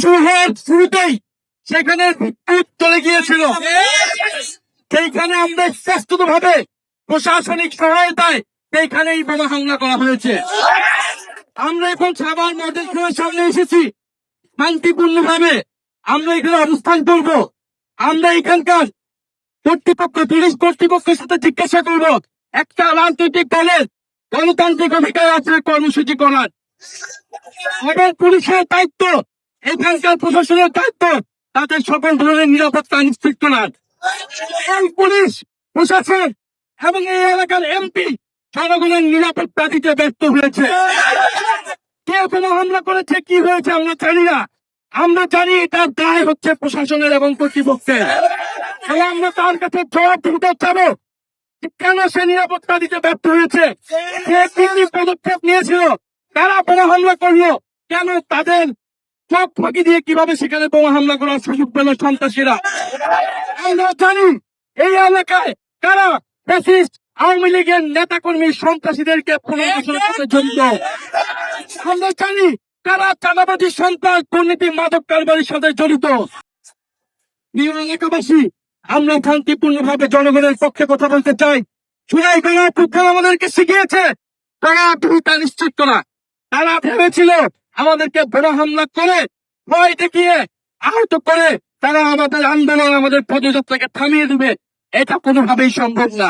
শুরু হওয়ার শুরুতেই সেখানে বিদ্যুৎ চলে গিয়েছিল। সেইখানে আমরা স্পষ্টত ভাবে প্রশাসনিক সহায়তায় সেইখানেই বোমা হামলা করা হয়েছে। আমরা এখন সাভার মডেল থানার সামনে এসেছি শান্তিপূর্ণ ভাবে আমরা এখানে অবস্থান করব। আমরা এখানকার কর্তৃপক্ষ পুলিশ কর্তৃপক্ষের সাথে জিজ্ঞাসা করব একটা রাজনৈতিক দলের গণতান্ত্রিক অধিকার আছে কর্মসূচি করার, এবং পুলিশের দায়িত্ব, এখানকার প্রশাসনের দায়িত্ব তাদের সকল ধরনের নিরাপত্তা নিশ্চিত করার। এই পুলিশ প্রশাসন এবং এই এলাকার এমপি জনগণের নিরাপত্তা দিতে ব্যর্থ হয়েছে। কে কোনো হামলা করেছে, কি হয়েছে আমরা জানি না। আমরা জানি তার দায় হচ্ছে প্রশাসনের এবং কর্তৃপক্ষের। আমরা তার কাছে জবাব দিতে চাবো কেন সে নিরাপত্তা দিতে ব্যর্থ হয়েছে, সে কি পদক্ষেপ নিয়েছিল, তারা বোমা হামলা করলো কেন, তাদের চোখ ফাঁকি দিয়ে কিভাবে সেখানে বোমা হামলা করার সুযোগ পেল সন্ত্রাসীরা। আমরা জানি এই এলাকায় কারা ফ্যাসিস্ট আওয়ামী লীগের নেতা কর্মী সন্ত্রাসীদেরকে পুনর্বাসনের সাথে জড়িত। আমরা জানি কারা চাঁদাবাজি সন্ত্রাস দুর্নীতি মাদক কারবারির সাথে জড়িত। প্রিয় এলাকাবাসী, আমরা শান্তিপূর্ণ ভাবে জনগণের পক্ষে কথা বলতে চাই। জুলাই গণঅভ্যুত্থান আমাদেরকে শিখিয়েছে তারা তা নিশ্চিত করা। তারা ভেবেছিল আমাদেরকে বোমা হামলা করে ভয় দেখিয়ে আহত করে তারা আমাদের আন্দোলন আমাদের পদযাত্রাকে থামিয়ে দিবে। এটা কোনোভাবেই সম্ভব না।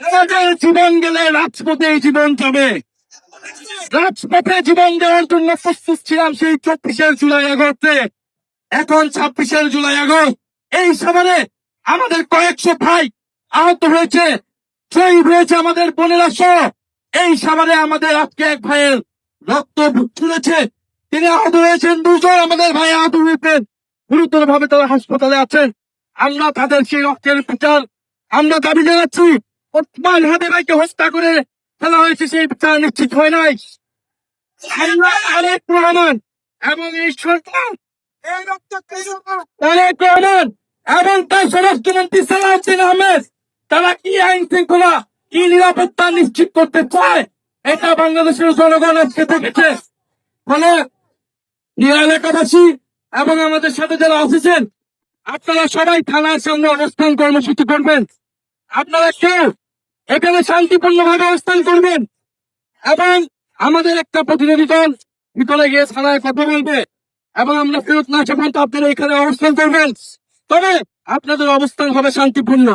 আমাদের জীবন গেলে রাজপথে জীবন যাবে। রাজপথে জীবন দেওয়ার জন্য প্রস্তুত ছিলাম সেই 24 জুলাই আগস্টে। এখন 26 জুলাই আগস্ট এই সময়ে আমাদের কয়েকশো ভাই আহত হয়েছে, শহীদ হয়েছে আমাদের বোনেরা সহ। এই সময়ে আমাদের আজকে এক ভাইয়ের রক্ত ছুঁড়েছে, তিনি আহত হয়েছেন। দুজন আমাদের ভাই আহত হয়েছেন, গুরুতর ভাবে তারা হাসপাতালে আছেন। আমরা তাদের সেই রক্তের বিচার আমরা দাবি জানাচ্ছি। ওসমান হাদি ভাইকে হত্যা করে ফেলা হয়েছে, সেই বিচার নিশ্চিত হয় নাই। আমরা তারেক রহমান এবং এই সরকার তারেক রহমান এবং তার স্বরাষ্ট্রমন্ত্রী সালাউদ্দিন আহমেদ তারা কি আইন শৃঙ্খলা কি নিরাপত্তা নিশ্চিত করতে চায় এটা বাংলাদেশের জনগণ আজকে দেখেছে। ফলে এলাকাবাসী এবং আমাদের সাথে যারা আসছেন, আপনারা সবাই থানার সামনে অবস্থান কর্মসূচি করবেন। আপনারা কেউ এখানে শান্তিপূর্ণ ভাবে অবস্থান করবেন এবং আমাদের একটা প্রতিনিধি দল ভিতরে গিয়ে থানায় কথা বলবে এবং আমরা ফেরত না আসা পর্যন্ত আপনারা এখানে অবস্থান করবেন। তবে আপনাদের অবস্থান হবে শান্তিপূর্ণ।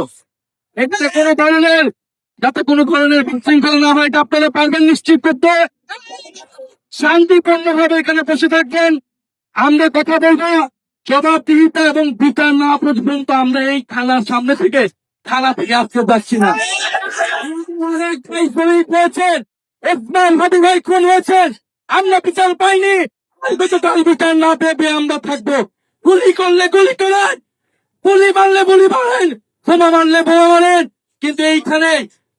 এখানে কোনো ধরনের যাতে কোনো ধরনের বিশৃঙ্খলা না হয় এটা আপনারা পারবেন নিশ্চিত করতে। শান্তিপূর্ণ ভাবে এখানে বসে থাকবেন। আমরা কথা বলবো, জবাবদিহিতা এবং বিচার না পর্যন্ত আমরা এই থানার সামনে থেকে থানা থেকে আসতে পারছি না। অনেক ভাই শহীদ হয়েছেন, ওসমান হাদি ভাই খুন হয়েছেন, আমরা বিচার পাইনি। কাল বিচার না পেয়ে আমরা থাকবো। গুলি করলে গুলি করেন, গুলি মারলে গুলি মারেন, বোমা মারলে বোমা মারেন, কিন্তু এইখানে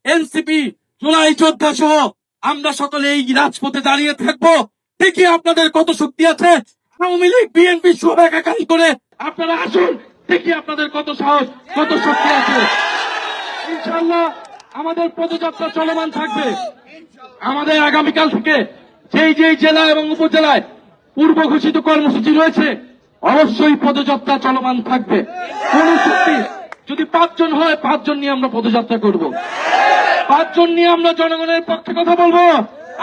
এনসিপি জুলাই যোদ্ধা সহ আমরা সকলে এই রাজপথে দাঁড়িয়ে থাকবো। দেখি আপনাদের কত শক্তি আছে। আওয়ামী লীগ বিএনপি সব একাকারী করে আপনারা আসুন, দেখি আপনাদের কত সাহস কত শক্তি আছে। ইনশাআল্লাহ আমাদের পদযাত্রা চলমান থাকবে। আমাদের আগামীকাল থেকে যেই যেই জেলা এবং উপজেলায় পূর্ব ঘোষিত কর্মসূচি রয়েছে অবশ্যই পদযাত্রা চলমান থাকবে। কোন শক্তি যদি 5 জন হয় 5 জন নিয়ে আমরা পদযাত্রা করব। 5 জন নিয়ে আমরা জনগণের পক্ষে কথা বলবো।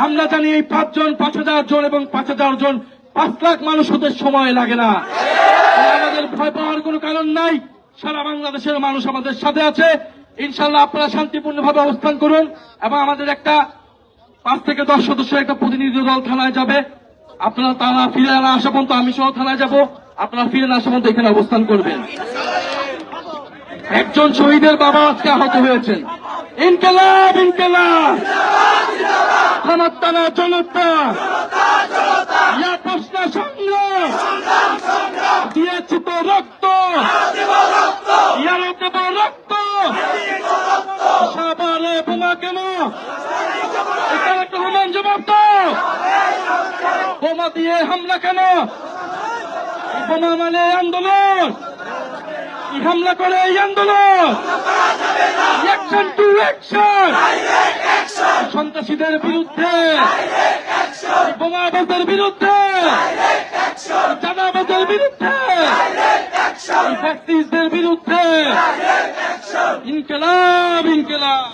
আমরা জানি এই 5 জন 5,000 জন এবং 5,000 জন 5 লাখ মানুষ হতে সময় লাগে না। আমাদের ভয় পাওয়ার কোনো কারণ নাই। সারা বাংলাদেশের মানুষ আমাদের সাথে আছে। ইনশাআল্লাহ আপনারা শান্তিপূর্ণ ভাবে অবস্থান করুন এবং আমাদের একটা 5 থেকে 10 সদস্যের একটা প্রতিনিধি দল থানায় যাবে। আপনারা তারা ফিরে না আসা পর্যন্ত আমি সহ থানায় যাব। আপনারা ফিরে না আসা পর্যন্ত এখানে অবস্থান করবেন। একজন শহীদের বাবা আজকে আহত হয়েছেন। ইনকিলাব ইনকিলাব, ক্ষমতানা জনতা, ইয়া প্রশ্ন সংগ্রাম, দিয়েছি তো রক্ত, ইয়ারও দেব রক্ত, সাবারে বোমা কেন, তারেক রহমান জবাব দাও, বোমা দিয়ে হামলা কেন, বোমা মানে আন্দোলন, হামলা করে এই আন্দোলন, অ্যাকশন টু অ্যাকশন, সন্ত্রাসীদের বিরুদ্ধে, বোমাবাজদের বিরুদ্ধে, ফ্যাসিস্টদের বিরুদ্ধে এই ফ্যাসিস্টদের বিরুদ্ধে ইনকিলাব ইনকিলাব